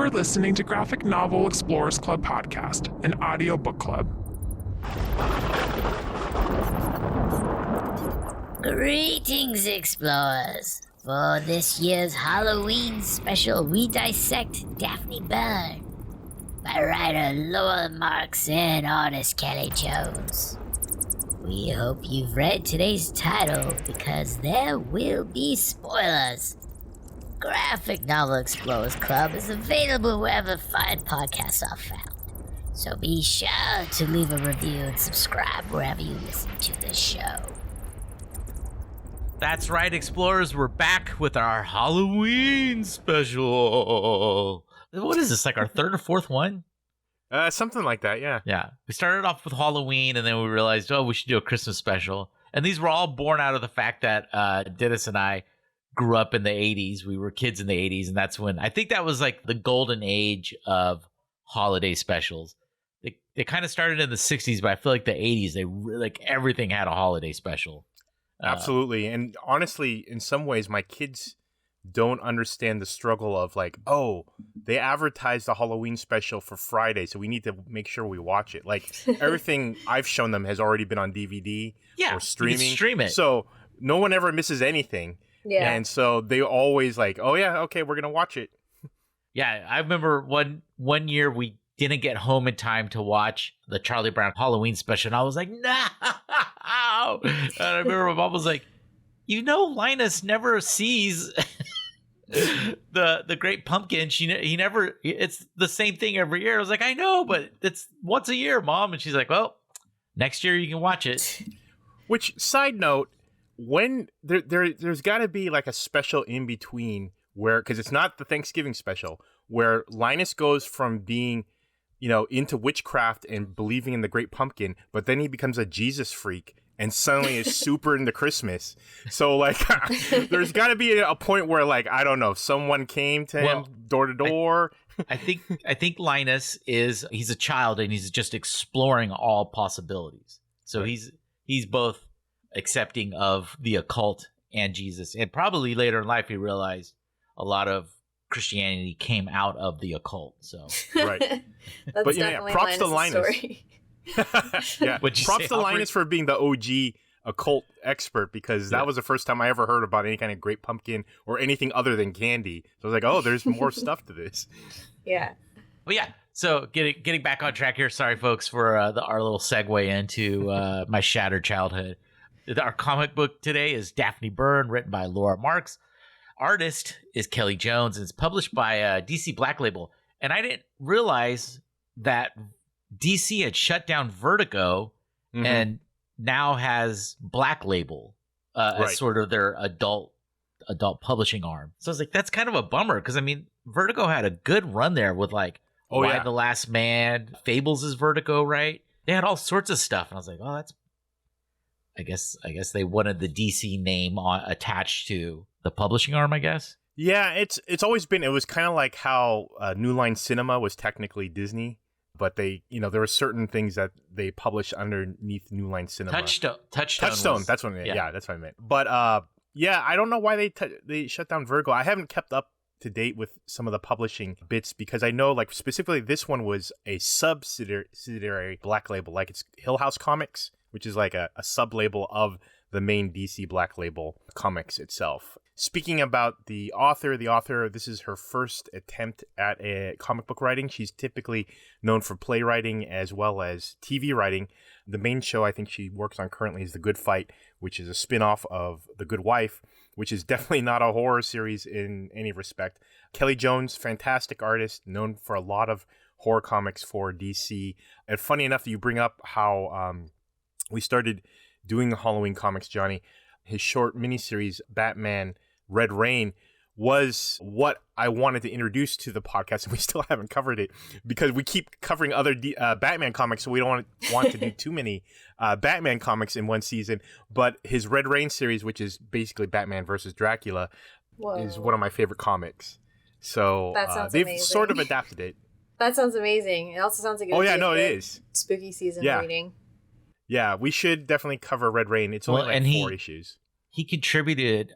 are listening to Graphic Novel Explorers Club podcast, an audio book club. Greetings, explorers! For this year's Halloween special, we dissect Daphne Byrne by writer Laura Marks and artist Kelley Jones. We hope you've read today's title because there will be spoilers. Graphic Novel Explorers Club is available wherever fine podcasts are found. So be sure to leave a review and subscribe wherever you listen to this show. That's right, explorers. We're back with our Halloween special. What is this, like our third or fourth one? Something like that, yeah. Yeah. We started off with Halloween, and then we realized, we should do a Christmas special. And these were all born out of the fact that Dennis and I grew up in the 80s. We were kids in the 80s, and that's when, I think that was like the golden age of holiday specials. They kind of started in the 60s, but I feel like the 80s, they really, like everything had a holiday special. Absolutely. And honestly, in some ways, my kids don't understand the struggle of like, oh, they advertised the Halloween special for Friday, so we need to make sure we watch it. Like everything I've shown them has already been on DVD or streaming. You can stream it. So no one ever misses anything. Yeah. And so they always like, oh yeah, okay, we're going to watch it. Yeah, I remember one year we didn't get home in time to watch the Charlie Brown Halloween special, and I was like, no! And I remember my mom was like, Linus never sees the Great Pumpkin. He never, it's the same thing every year. I was like, I know, but it's once a year, Mom. And she's like, well, next year you can watch it. Which, side note, when there's got to be like a special in between where, because it's not the Thanksgiving special, where Linus goes from being, into witchcraft and believing in the Great Pumpkin, but then he becomes a Jesus freak and suddenly is super into Christmas. So like, there's got to be a point where like, I don't know, someone came to him door to door. I think Linus he's a child and he's just exploring all possibilities. So he's both accepting of the occult and Jesus, and probably later in life he realized a lot of Christianity came out of the occult. So right. But props to Linus. Yeah, props to Linus for being the OG occult expert, because that was the first time I ever heard about any kind of Great Pumpkin or anything other than candy. So I was like, oh, there's more stuff to this. Yeah. But yeah, so getting back on track here. Sorry, folks, for our little segue into my shattered childhood. Our comic book today is Daphne Byrne, written by Laura Marks. Artist is Kelley Jones, and it's published by DC Black Label. And I didn't realize that DC had shut down Vertigo and now has Black Label as sort of their adult publishing arm. So I was like, that's kind of a bummer, because I mean, Vertigo had a good run there with like the Last Man, Fables is Vertigo, right? They had all sorts of stuff, and I was like, oh, that's. I guess they wanted the DC name attached to the publishing arm, I guess. Yeah, it's always been. It was kind of like how New Line Cinema was technically Disney, but they, there were certain things that they published underneath New Line Cinema. Touchstone. That's what. Yeah, that's what I meant. But I don't know why they shut down Virgo. I haven't kept up to date with some of the publishing bits, because I know, like, specifically this one was a subsidiary Black Label, like it's Hill House Comics, which is like a sub-label of the main DC Black Label comics itself. Speaking about the author, this is her first attempt at a comic book writing. She's typically known for playwriting as well as TV writing. The main show I think she works on currently is The Good Fight, which is a spin-off of The Good Wife, which is definitely not a horror series in any respect. Kelley Jones, fantastic artist, known for a lot of horror comics for DC. And funny enough that you bring up how we started doing the Halloween comics, Johnny. His short miniseries, Batman Red Rain, was what I wanted to introduce to the podcast, and we still haven't covered it because we keep covering other Batman comics, so we don't want to do too many Batman comics in one season. But his Red Rain series, which is basically Batman versus Dracula, is one of my favorite comics. So they've amazing. Sort of adapted it. That sounds amazing. It also sounds like it is spooky season reading. Yeah, we should definitely cover Red Rain. It's only 4 issues. He contributed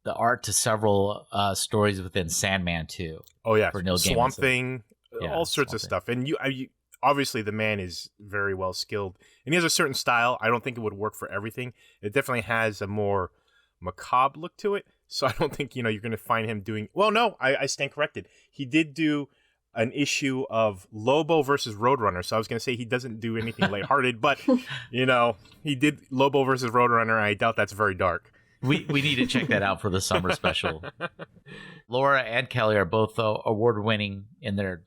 the art to several stories within Sandman too. Oh yeah, for Neil Gaiman. Swamp Thing, Yeah, all sorts of Swamp stuff. And you obviously the man is very well skilled, and he has a certain style. I don't think it would work for everything. It definitely has a more macabre look to it. So I don't think you're going to find him doing. Well, no, I stand corrected. He did do an issue of Lobo versus Roadrunner. So I was going to say he doesn't do anything lighthearted, but he did Lobo versus Roadrunner. And I doubt that's very dark. We need to check that out for the summer special. Laura and Kelley are both award winning in their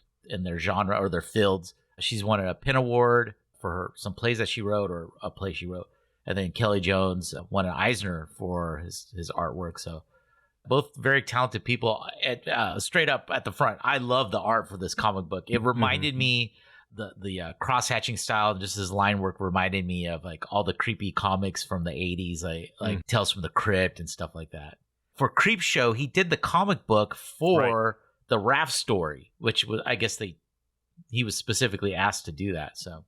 genre or their fields. She's won a Penn Award for some plays that she wrote or a play she wrote. And then Kelley Jones won an Eisner for his artwork. So both very talented people. Straight up at the front, I love the art for this comic book. It reminded me, the cross-hatching style, just his line work reminded me of like all the creepy comics from the 80s, like Tales from the Crypt and stuff like that. For Creepshow, he did the comic book for the Raft story, which was, I guess he was specifically asked to do that. So.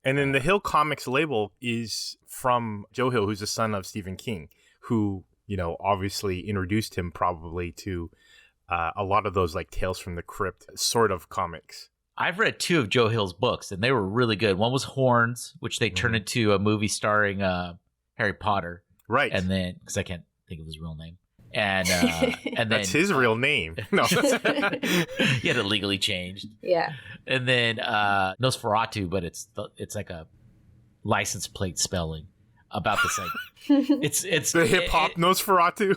And then the Hill Comics label is from Joe Hill, who's the son of Stephen King, who, obviously introduced him probably to a lot of those like Tales from the Crypt sort of comics. I've read 2 of Joe Hill's books, and they were really good. One was Horns, which they turned into a movie starring Harry Potter. Right. And then, because I can't think of his real name. And then that's his real name. No, he had it legally changed. Yeah. And then Nosferatu, but it's like a license plate spelling about this. Like it's the hip hop Nosferatu.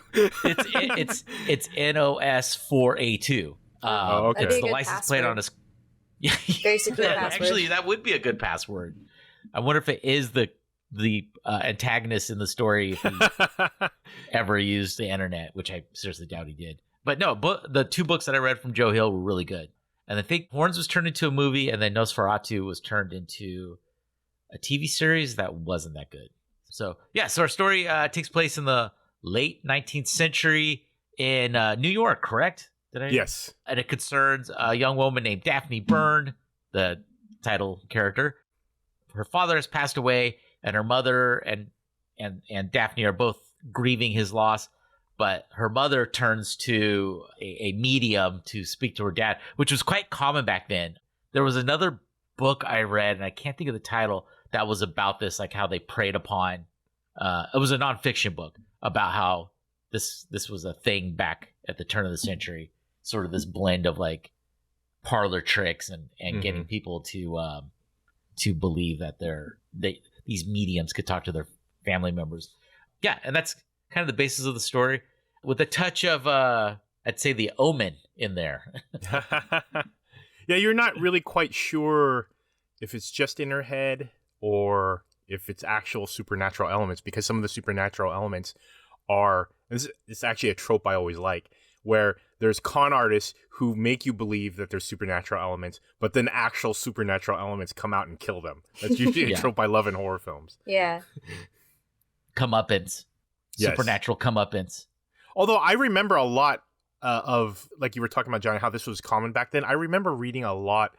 It's NOS4A2. Okay. It's the license plate on his. Very secure password. Actually, that would be a good password. I wonder if it is the antagonist in the story if he ever used the internet, which I seriously doubt he did. But no, the 2 books that I read from Joe Hill were really good. And I think Horns was turned into a movie, and then Nosferatu was turned into a TV series that wasn't that good. So our story takes place in the late 19th century in New York, correct? Yes. And it concerns a young woman named Daphne Byrne, the title character. Her father has passed away, and her mother and Daphne are both grieving his loss. But her mother turns to a medium to speak to her dad, which was quite common back then. There was another book I read, and I can't think of the title, that was about this, like how they preyed upon. It was a nonfiction book about how this was a thing back at the turn of the century. Sort of this blend of like parlor tricks and getting people to believe that these mediums could talk to their family members. Yeah, and that's kind of the basis of the story, with a touch of I'd say the Omen in there. Yeah, you're not really quite sure if it's just in her head or if it's actual supernatural elements, because some of the supernatural elements are, it's actually a trope I always like, where there's con artists who make you believe that there's supernatural elements, but then actual supernatural elements come out and kill them. That's usually a trope I love in horror films. Yeah. Comeuppance. Yes. Supernatural comeuppance. Although I remember a lot of, like you were talking about, Johnny, how this was common back then. I remember reading a lot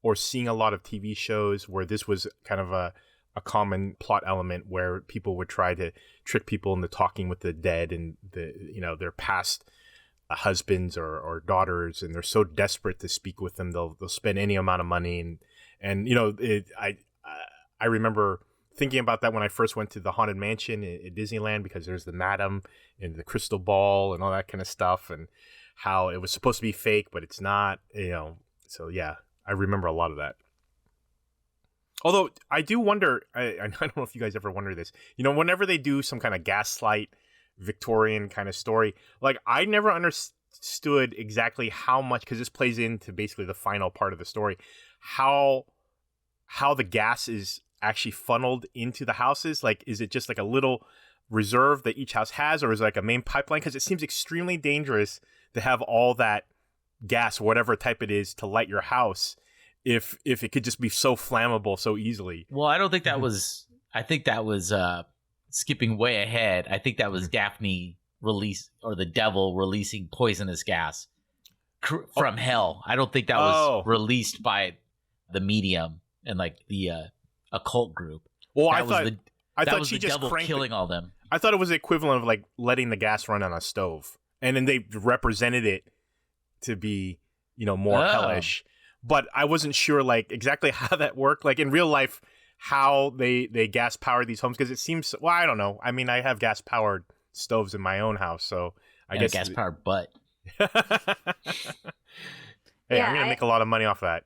or seeing a lot of TV shows where this was kind of a common plot element, where people would try to trick people into talking with the dead and their past husbands or daughters, and they're so desperate to speak with them they'll spend any amount of money, and I remember thinking about that when I first went to the Haunted Mansion at Disneyland, because there's the madam and the crystal ball and all that kind of stuff, and how it was supposed to be fake but it's not, so yeah, I remember a lot of that. Although I do wonder, I don't know if you guys ever wonder this, whenever they do some kind of gaslight Victorian kind of story, like I never understood exactly how much, because this plays into basically the final part of the story, how the gas is actually funneled into the houses. Like, is it just like a little reserve that each house has, or is it like a main pipeline? Because it seems extremely dangerous to have all that gas, whatever type it is, to light your house if it could just be so flammable so easily. Well, I don't think that was, I think that was skipping way ahead. I think that was Daphne the devil releasing poisonous gas from hell. I don't think that was released by the medium and like the occult group. Well, I thought she just cranked killing all them. I thought it was the equivalent of like letting the gas run on a stove, and then they represented it to be, more hellish. But I wasn't sure like exactly how that worked, like in real life, how they gas power these homes, because it seems, well, I don't know. I mean, I have gas powered stoves in my own house, so I guess gas powered butt. Hey, I'm gonna make a lot of money off that.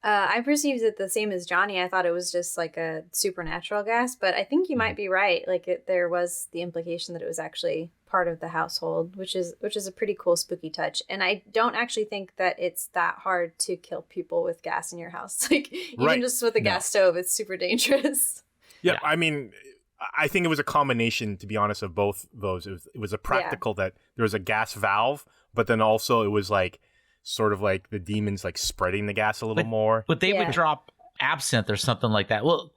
I perceived it the same as Johnny. I thought it was just like a supernatural gas, but I think you might be right. Like there was the implication that it was actually part of the household, which is a pretty cool spooky touch. And I don't actually think that it's that hard to kill people with gas in your house. Like even just with a gas stove, it's super dangerous. Yeah, I mean, I think it was a combination, to be honest, of both those. It was a practical that there was a gas valve, but then also it was like sort of like the demons like spreading the gas a little more. But they would drop absinthe or something like that. Well,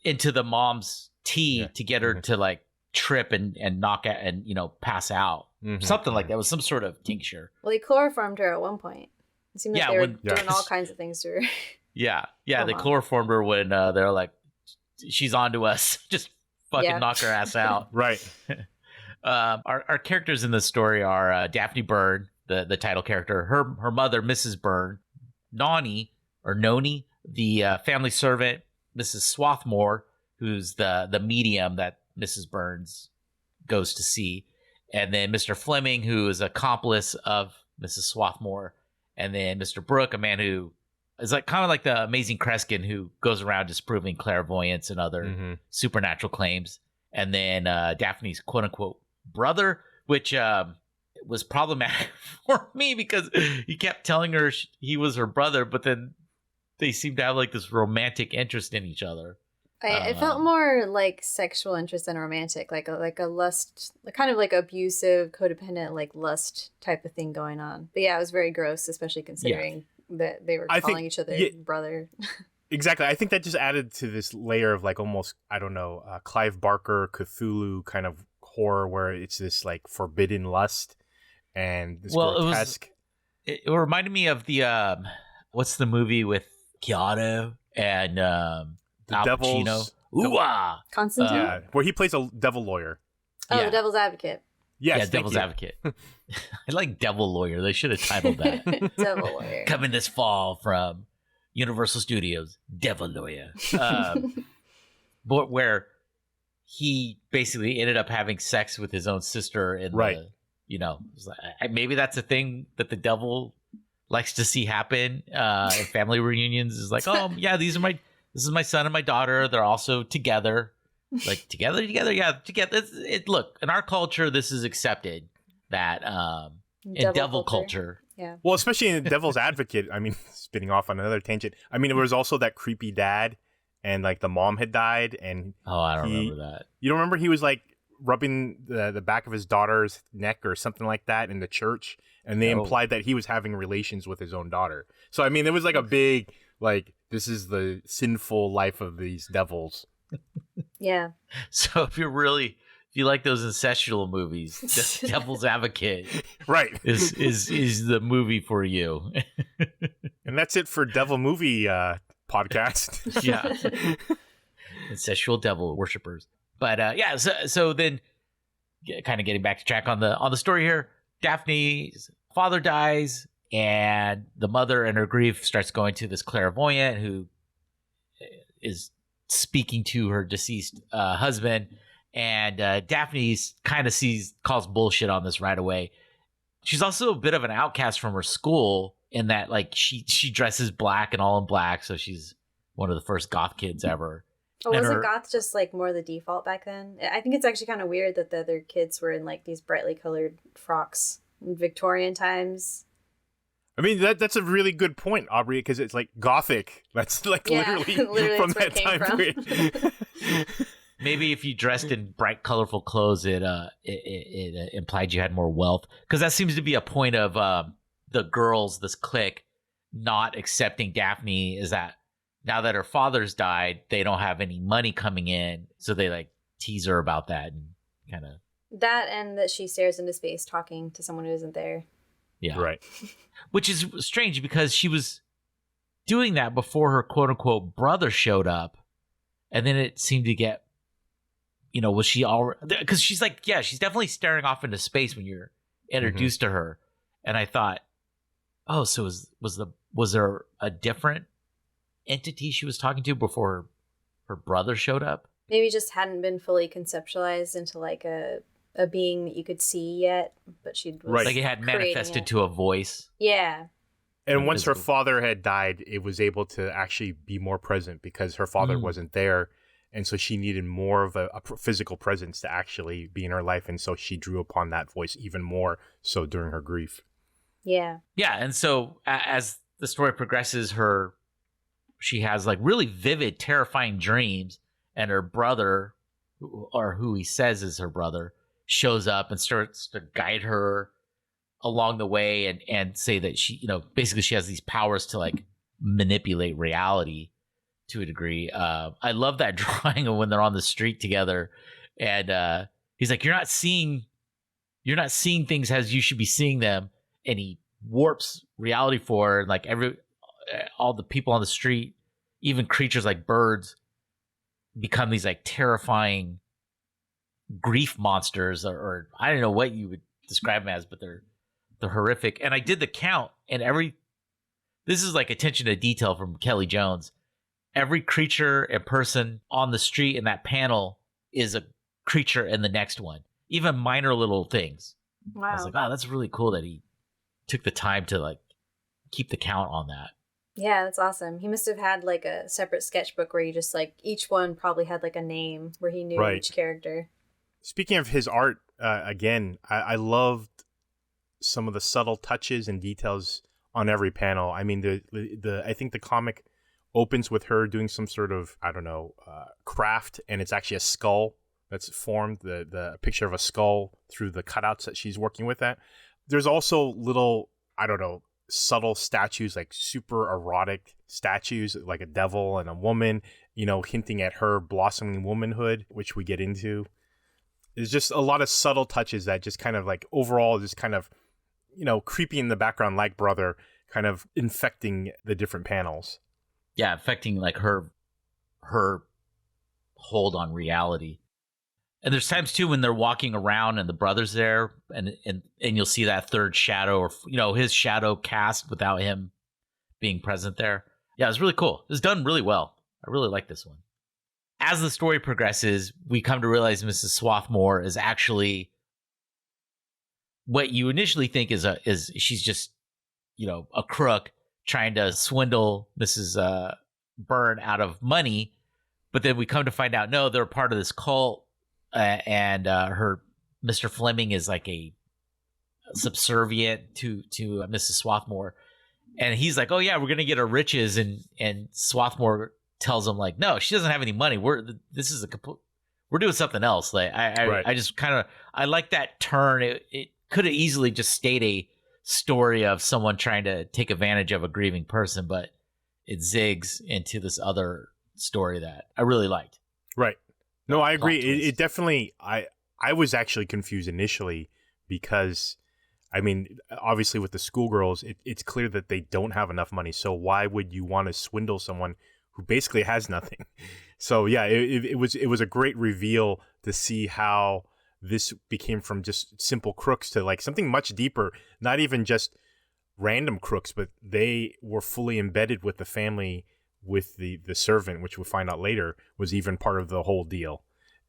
into the mom's tea to get her to like trip and knock out and pass out. Something like that. It was some sort of tincture. Well, they chloroformed her at one point. It seemed like they were doing all kinds of things to her. They chloroformed her when they're like, she's on to us. Just fucking knock her ass out. Right. Our characters in this story are Daphne Byrne, the title character, her mother, Mrs. Byrne, Noni, the family servant, Mrs. Swarthmore, who's the medium that Mrs. Burns goes to see, and then Mr. Fleming, who is accomplice of Mrs. Swarthmore, and then Mr. Brooke, a man who is like kind of like the Amazing Kreskin, who goes around disproving clairvoyance and other supernatural claims, and then Daphne's quote unquote brother, which was problematic for me because he kept telling her he was her brother, but then they seemed to have like this romantic interest in each other. It felt more like sexual interest than romantic, like a lust, kind of like abusive, codependent, like lust type of thing going on. But yeah, it was very gross, especially considering that they were calling each other brother. Exactly. I think that just added to this layer of like almost, I don't know, Clive Barker, Cthulhu kind of horror, where it's this like forbidden lust and this grotesque. It reminded me of the what's the movie with Keanu and Al Pacino? Constantine, where he plays a devil lawyer. Oh, the Devil's Advocate. Yes, Devil's Advocate. I like Devil Lawyer. They should have titled that. Devil Lawyer. Coming this fall from Universal Studios, Devil Lawyer. But where he basically ended up having sex with his own sister in maybe that's a thing that the devil likes to see happen in family reunions. Is like, oh yeah, this is my son and my daughter. They're also together. Like together, together. Look, in our culture, this is accepted. That in devil culture. Yeah. Well, especially in Devil's Advocate. I mean, spinning off on another tangent. I mean, there was also that creepy dad, and like the mom had died, and I don't remember that. You don't remember? He was like rubbing the back of his daughter's neck or something like that in the church, and they implied that he was having relations with his own daughter. So I mean, it was like a big like, this is the sinful life of these devils. Yeah. So if you like those incestual movies, just Devil's Advocate, right, is the movie for you. And that's it for Devil Movie podcast. Yeah, incestual devil worshippers. But so then, kind of getting back to track on the story here. Daphne's father dies, and the mother, in her grief, starts going to this clairvoyant who is speaking to her deceased husband, and Daphne kind of calls bullshit on this right away. She's also a bit of an outcast from her school in that like she dresses black and all in black, so she's one of the first goth kids ever. Oh, wasn't goth just like more the default back then? I think it's actually kind of weird that the other kids were in like these brightly colored frocks in Victorian times. I mean, that's a really good point, Aubrey, because it's like gothic. That's like literally from that time period. Maybe if you dressed in bright, colorful clothes, it implied you had more wealth. Because that seems to be a point of the girls, this clique, not accepting Daphne, is that now that her father's died, they don't have any money coming in. So they like tease her about that and kind of... That and that she stares into space talking to someone who isn't there. Yeah. Right. Which is strange because she was doing that before her quote unquote brother showed up. And then it seemed to get was she all? Because she's like, yeah, she's definitely staring off into space when you're introduced to her, and I thought, oh, so was there a different entity she was talking to before her brother showed up? Maybe just hadn't been fully conceptualized into like a being that you could see yet, but she'd like it had manifested to a voice. Yeah. And once her father had died, it was able to actually be more present because her father wasn't there. And so she needed more of a physical presence to actually be in her life. And so she drew upon that voice even more so during her grief. Yeah. Yeah. And so as the story progresses, she has like really vivid, terrifying dreams. And her brother, or who he says is her brother, shows up and starts to guide her along the way and say that she, basically she has these powers to like manipulate reality to a degree. I love that drawing of when they're on the street together, and he's like, "You're not seeing things as you should be seeing them," and he warps reality for her, and like all the people on the street, even creatures like birds, become these like terrifying grief monsters, or I don't know what you would describe them as, but they're horrific. And I did the count, and this is like attention to detail from Kelley Jones. Every creature and person on the street in that panel is a creature in the next one, even minor little things. Wow. I was like, oh, that's really cool that he took the time to like keep the count on that. Yeah, that's awesome. He must have had like a separate sketchbook where you just like each one probably had like a name where he knew each character. Speaking of his art, again, I loved some of the subtle touches and details on every panel. I mean, I think the comic opens with her doing some sort of, I don't know, craft, and it's actually a skull that's formed, the picture of a skull through the cutouts that she's working with that. There's also little, I don't know, subtle statues, like super erotic statues, like a devil and a woman, hinting at her blossoming womanhood, which we get into. There's just a lot of subtle touches that just kind of like overall just kind of, creepy in the background, like Brother, kind of infecting the different panels. Yeah, affecting like her hold on reality. And there's times too when they're walking around and the brother's there, and you'll see that third shadow, or his shadow cast without him being present there. Yeah, it's really cool. It's done really well. I really like this one. As the story progresses, we come to realize Mrs. Swarthmore is actually what you initially think is she's just a crook trying to swindle Mrs. Byrne out of money, but then we come to find out no, they're part of this cult. And her Mr. Fleming is like a subservient to Mrs. Swarthmore, and he's like, oh yeah, we're gonna get her riches, and Swarthmore tells him like, no, she doesn't have any money. We're doing something else. Like I just kind of I like that turn. It could have easily just stayed a story of someone trying to take advantage of a grieving person, but it zigs into this other story that I really liked. Right. No, I agree. It definitely, I was actually confused initially because, I mean, obviously with the schoolgirls, it's clear that they don't have enough money. So why would you want to swindle someone who basically has nothing? So yeah, it was a great reveal to see how this became from just simple crooks to like something much deeper, not even just random crooks, but they were fully embedded with the family, with the servant, which we'll find out later was even part of the whole deal.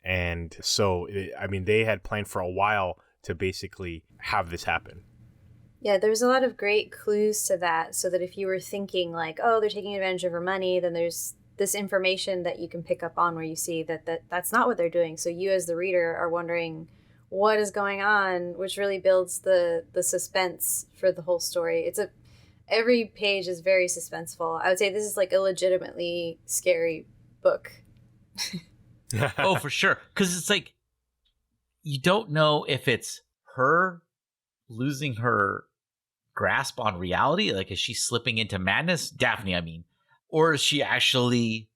And so, I mean, they had planned for a while to basically have this happen. Yeah, there's a lot of great clues to that, so that if you were thinking like, oh, they're taking advantage of her money, then there's this information that you can pick up on where you see that's not what they're doing. So you as the reader are wondering what is going on, which really builds the suspense for the whole story. Every page is very suspenseful. I would say this is like a legitimately scary book. Oh, for sure. Because it's like, you don't know if it's her losing her grasp on reality. Like, is she slipping into madness? Daphne, I mean. Or is she actually,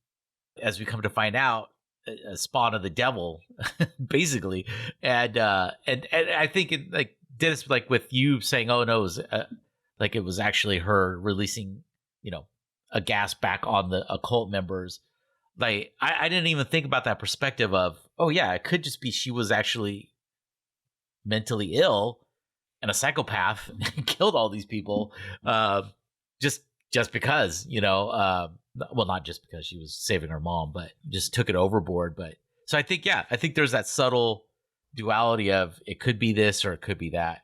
as we come to find out, a spawn of the devil, basically. And I think it, like, Dennis, like with you saying, oh, no, it was... like it was actually her releasing, a gas back on the occult members. Like, I didn't even think about that perspective of, oh yeah, it could just be she was actually mentally ill and a psychopath and killed all these people, just because, well, not just because she was saving her mom, but just took it overboard. But so I think there's that subtle duality of it could be this or it could be that,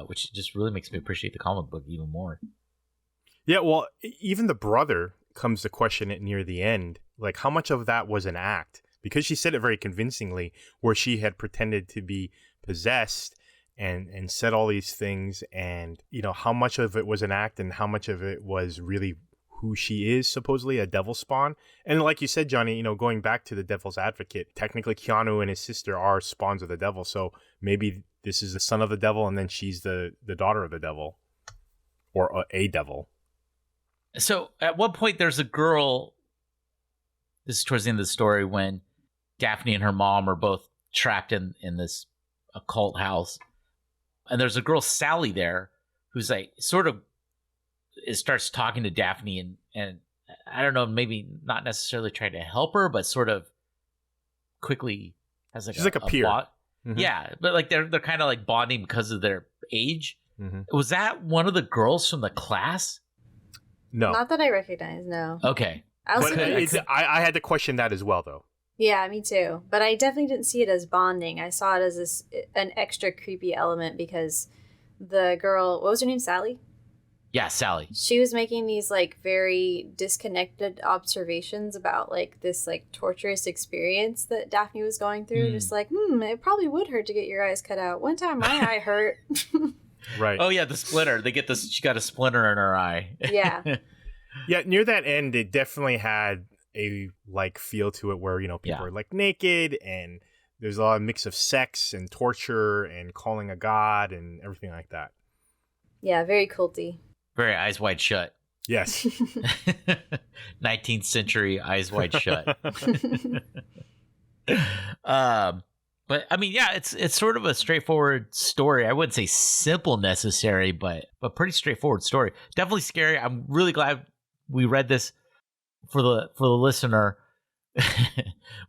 which just really makes me appreciate the comic book even more. Yeah, well, even the brother comes to question it near the end. Like, how much of that was an act? Because she said it very convincingly, where she had pretended to be possessed and said all these things, and how much of it was an act and how much of it was really who she is, supposedly a devil spawn. And like you said, Johnny, going back to the devil's advocate, technically Keanu and his sister are spawns of the devil, so maybe this is the son of the devil and then she's the daughter of the devil, or a devil. So at one point there's a girl, this is towards the end of the story, when Daphne and her mom are both trapped in this occult house. And there's a girl, Sally, there, who's like sort of starts talking to Daphne and I don't know, maybe not necessarily trying to help her, but sort of quickly has like she's like a peer. Mm-hmm. Yeah, but like they're kind of like bonding because of their age. Mm-hmm. Was that one of the girls from the class? No, not that I recognize. No. Okay, I had to question that as well, though. Yeah, me too. But I definitely didn't see it as bonding. I saw it as an extra creepy element because the girl, what was her name, Sally? Yeah, Sally. She was making these like very disconnected observations about like this like torturous experience that Daphne was going through. Just like, it probably would hurt to get your eyes cut out. One time my eye hurt. Right. Oh yeah, the splinter. They get this. She got a splinter in her eye. Yeah. Yeah, near that end, it definitely had a like feel to it where people are like naked and there's a lot of mix of sex and torture and calling a god and everything like that. Yeah, very culty. Very Eyes Wide Shut. Yes. 19th century Eyes Wide Shut. But I mean, yeah, it's sort of a straightforward story. I wouldn't say simple necessary, but pretty straightforward story. Definitely scary. I'm really glad we read this for the listener.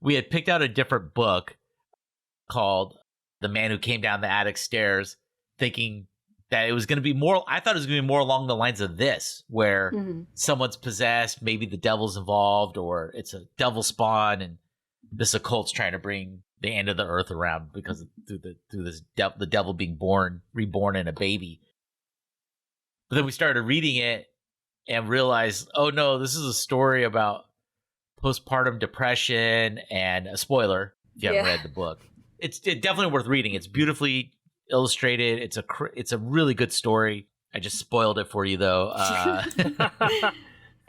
We had picked out a different book called The Man Who Came Down the Attic Stairs, thinking that it was going to be more. I thought it was going to be more along the lines of this, where someone's possessed, maybe the devil's involved, or it's a devil spawn, and this occult's trying to bring the end of the earth around because through this the devil being reborn in a baby. But then we started reading it and realized, oh no, this is a story about postpartum depression, and a spoiler if you haven't read the book. It's definitely worth reading. It's beautifully illustrated. It's a really good story. I just spoiled it for you though.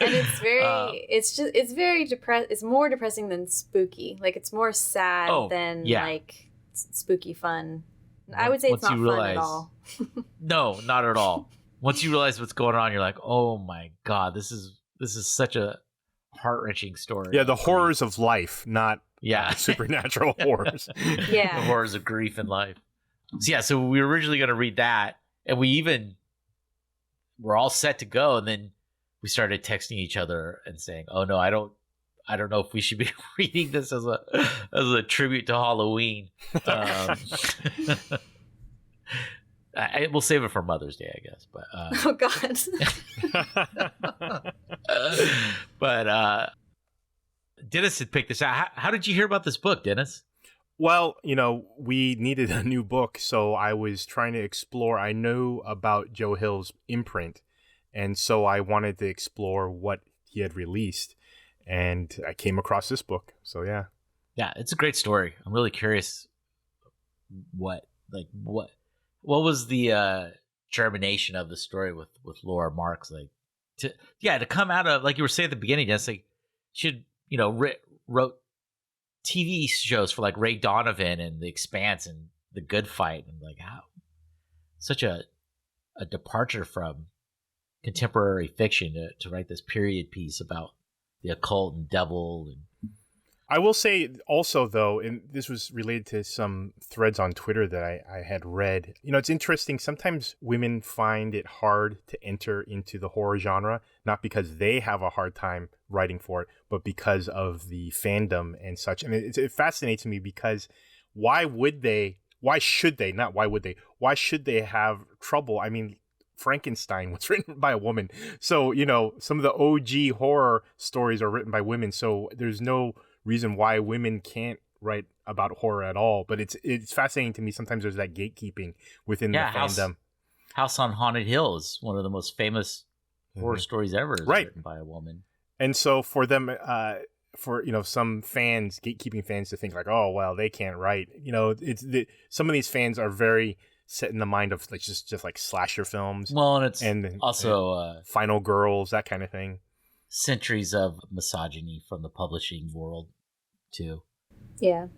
And it's very it's very it's more depressing than spooky. Like it's more sad than like spooky fun. I would say it's not fun at all. No, not at all. Once you realize what's going on, you're like, oh my god, this is such a heart-wrenching story. Yeah, the horrors of life, not supernatural horrors. Yeah. The horrors of grief in life. So we were originally going to read that, and we even were all set to go, and then we started texting each other and saying, "Oh no, I don't know if we should be reading this as a tribute to Halloween." We'll save it for Mother's Day, I guess. But oh god. But Dennis had picked this out. How did you hear about this book, Dennis? Well, we needed a new book, so I was trying to explore. I knew about Joe Hill's imprint, and so I wanted to explore what he had released, and I came across this book. So yeah, it's a great story. I'm really curious what was the germination of the story with Laura Marks, like to come out of, like you were saying at the beginning, just like she wrote TV shows for like Ray Donovan and The Expanse and The Good Fight, and like how such a departure from contemporary fiction to write this period piece about the occult and devil. And I will say also, though, and this was related to some threads on Twitter that I had read, it's interesting. Sometimes women find it hard to enter into the horror genre, not because they have a hard time writing for it, but because of the fandom and such. And it fascinates me because why should they have trouble? I mean, Frankenstein was written by a woman. So, some of the OG horror stories are written by women. So there's no reason why women can't write about horror at all. But it's fascinating to me. Sometimes there's that gatekeeping within the fandom. House on Haunted Hill is one of the most famous horror stories ever written by a woman. And so for them, some fans, gatekeeping fans, to think like, oh, well, they can't write. Some of these fans are very set in the mind of like just like slasher films. Well, and it's also Final Girls, that kind of thing. Centuries of misogyny from the publishing world too. Yeah.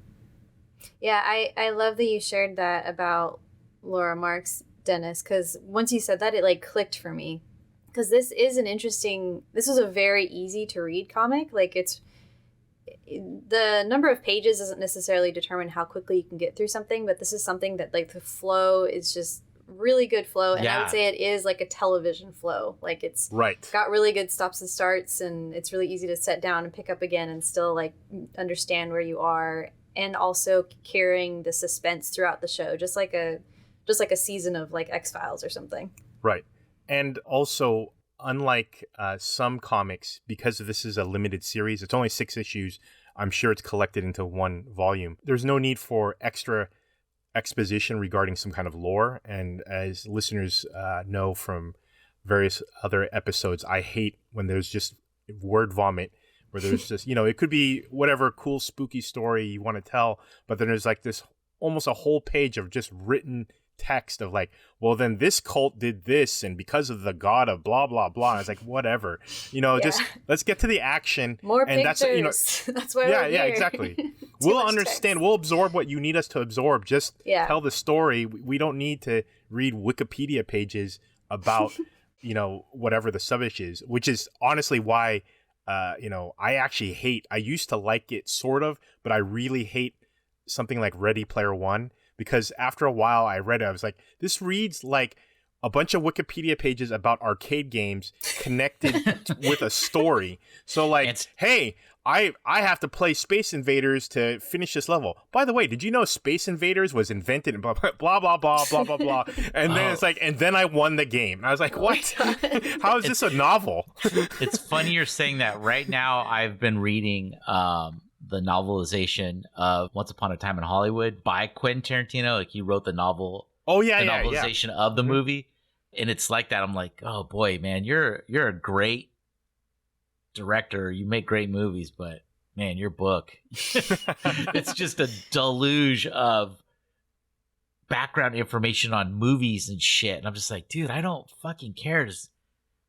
I love that you shared that about Laura Marks, Dennis, because once you said that, it like clicked for me, because this was a very easy to read comic. Like, it's the number of pages doesn't necessarily determine how quickly you can get through something, but this is something that like the flow is just really good flow, and I would say it is like a television flow. Like, it's got really good stops and starts, and it's really easy to set down and pick up again and still like understand where you are, and also carrying the suspense throughout the show, just like a season of like X-Files or something. Right. And also, unlike some comics, because this is a limited series, it's only 6 issues. I'm sure it's collected into one volume. There's no need for extra exposition regarding some kind of lore. And as listeners know from various other episodes, I hate when there's just word vomit, where there's just, it could be whatever cool, spooky story you want to tell, but then there's like this almost a whole page of just written text of like, well, then this cult did this, and because of the god of blah blah blah. And it's like, whatever, just let's get to the action. More and pictures. That's why we're here. Exactly. We'll understand. Text. We'll absorb what you need us to absorb. Just tell the story. We don't need to read Wikipedia pages about whatever the subject is, which is honestly why I used to like it sort of, but I really hate something like Ready Player One. Because after a while I read it, I was like, this reads like a bunch of Wikipedia pages about arcade games connected with a story. So like, hey, I have to play Space Invaders to finish this level. By the way, did you know Space Invaders was invented in blah, blah, blah, blah, blah, blah, blah. And then it's like, and then I won the game. And I was like, what? How is this a novel? It's funny you're saying that. Right now, I've been reading the novelization of Once Upon a Time in Hollywood by Quentin Tarantino. Like, he wrote the novel. Oh yeah, the novelization of the movie, and it's like that. I'm like, oh boy, man, you're a great director. You make great movies, but man, your book, it's just a deluge of background information on movies and shit. And I'm just like, dude, I don't fucking care.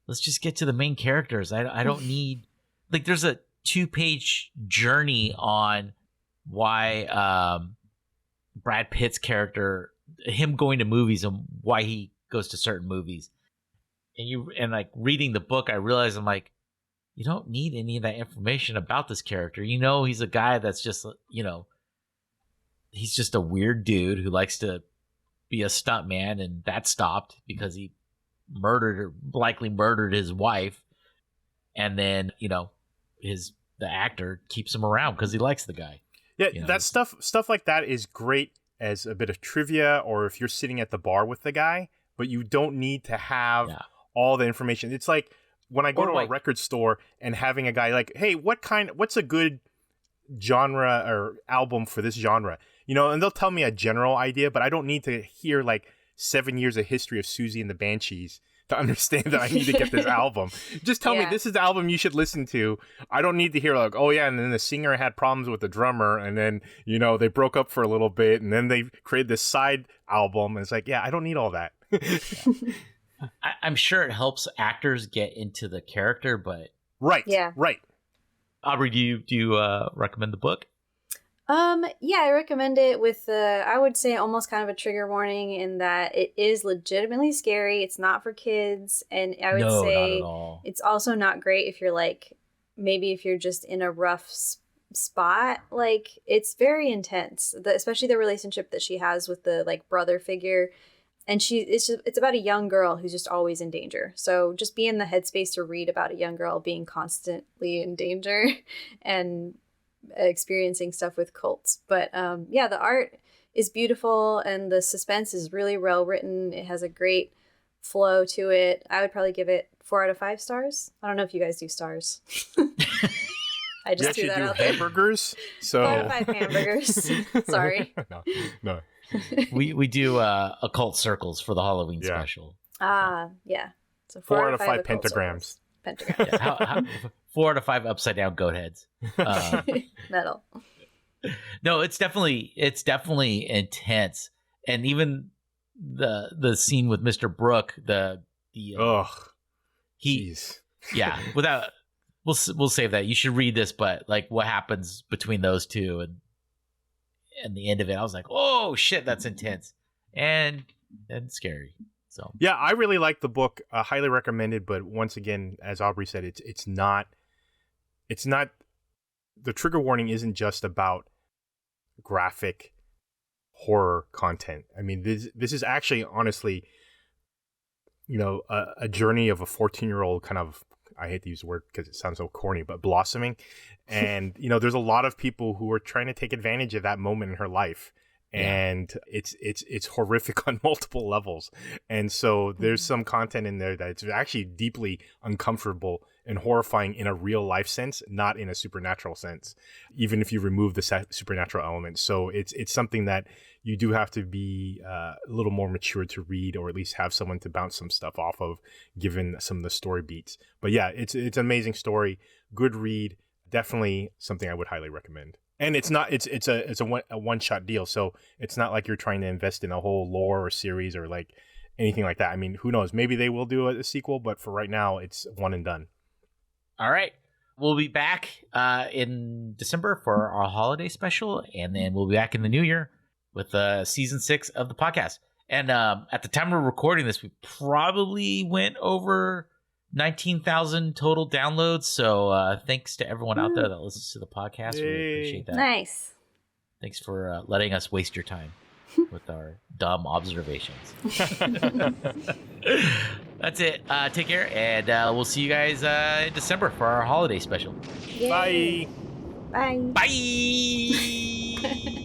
Let's just get to the main characters. I don't need, like, there's a 2-page journey on why Brad Pitt's character, him going to movies and why he goes to certain movies. And like reading the book, I realized I'm like, you don't need any of that information about this character. He's a guy that's just, he's just a weird dude who likes to be a stuntman, and that stopped because he likely murdered his wife. And then, the actor keeps him around because he likes the guy. Yeah, that stuff like that is great as a bit of trivia, or if you're sitting at the bar with the guy, but you don't need to have all the information. It's like when I go to a record store and having a guy like, hey, what's a good genre or album for this genre? And they'll tell me a general idea, but I don't need to hear like 7 years of history of Susie and the Banshees to understand that I need to get this album. Just tell me this is the album you should listen to. I don't need to hear like, oh yeah, and then the singer had problems with the drummer, and then they broke up for a little bit, and then they created this side album, and it's like, I don't need all that. I'm sure it helps actors get into the character, but right. Aubrey, do you recommend the book? I recommend it with I would say almost kind of a trigger warning, in that it is legitimately scary. It's not for kids, and I would say it's also not great if you're like, maybe if you're just in a rough spot. Like, it's very intense, especially the relationship that she has with the like brother figure. And it's about a young girl who's just always in danger. So just be in the headspace to read about a young girl being constantly in danger and experiencing stuff with cults. But yeah, the art is beautiful and the suspense is really well written. It has a great flow to it. I would probably give it 4 out of 5 stars. I don't know if you guys do stars. I just threw that out there. Hamburgers. So 4 out of 5 hamburgers. Sorry. No. we do occult circles for the Halloween special. Yeah. So 4 out of 5 pentagrams. Pentagrams. Yeah, 4 out of 5 upside down goat heads. Metal. No, it's definitely intense, and even the scene with Mr. Brooke, yeah. Without we'll save that. You should read this, but like what happens between those two and the end of it, I was like, oh shit, that's intense and scary. So yeah, I really like the book. Highly recommended. But once again, as Aubrey said, it's not. The trigger warning isn't just about graphic horror content. I mean, this is actually, honestly, a journey of a 14-year-old kind of, I hate to use the word because it sounds so corny, but blossoming. And, there's a lot of people who are trying to take advantage of that moment in her life. And it's horrific on multiple levels. And so there's some content in there that's actually deeply uncomfortable and horrifying in a real life sense, not in a supernatural sense, even if you remove the supernatural element. So it's something that you do have to be a little more mature to read, or at least have someone to bounce some stuff off of, given some of the story beats. But yeah, it's an amazing story, good read, definitely something I would highly recommend. And it's a one-shot deal, so it's not like you're trying to invest in a whole lore or series or like anything like that. I mean, who knows? Maybe they will do a sequel, but for right now, it's one and done. All right. We'll be back in December for our holiday special, and then we'll be back in the new year with season 6 of the podcast. And at the time we're recording this, we probably went over 19,000 total downloads. So thanks to everyone out there that listens to the podcast. We really appreciate that. Nice. Thanks for letting us waste your time with our dumb observations. That's it. Take care, and we'll see you guys in December for our holiday special. Yay. Bye. Bye. Bye.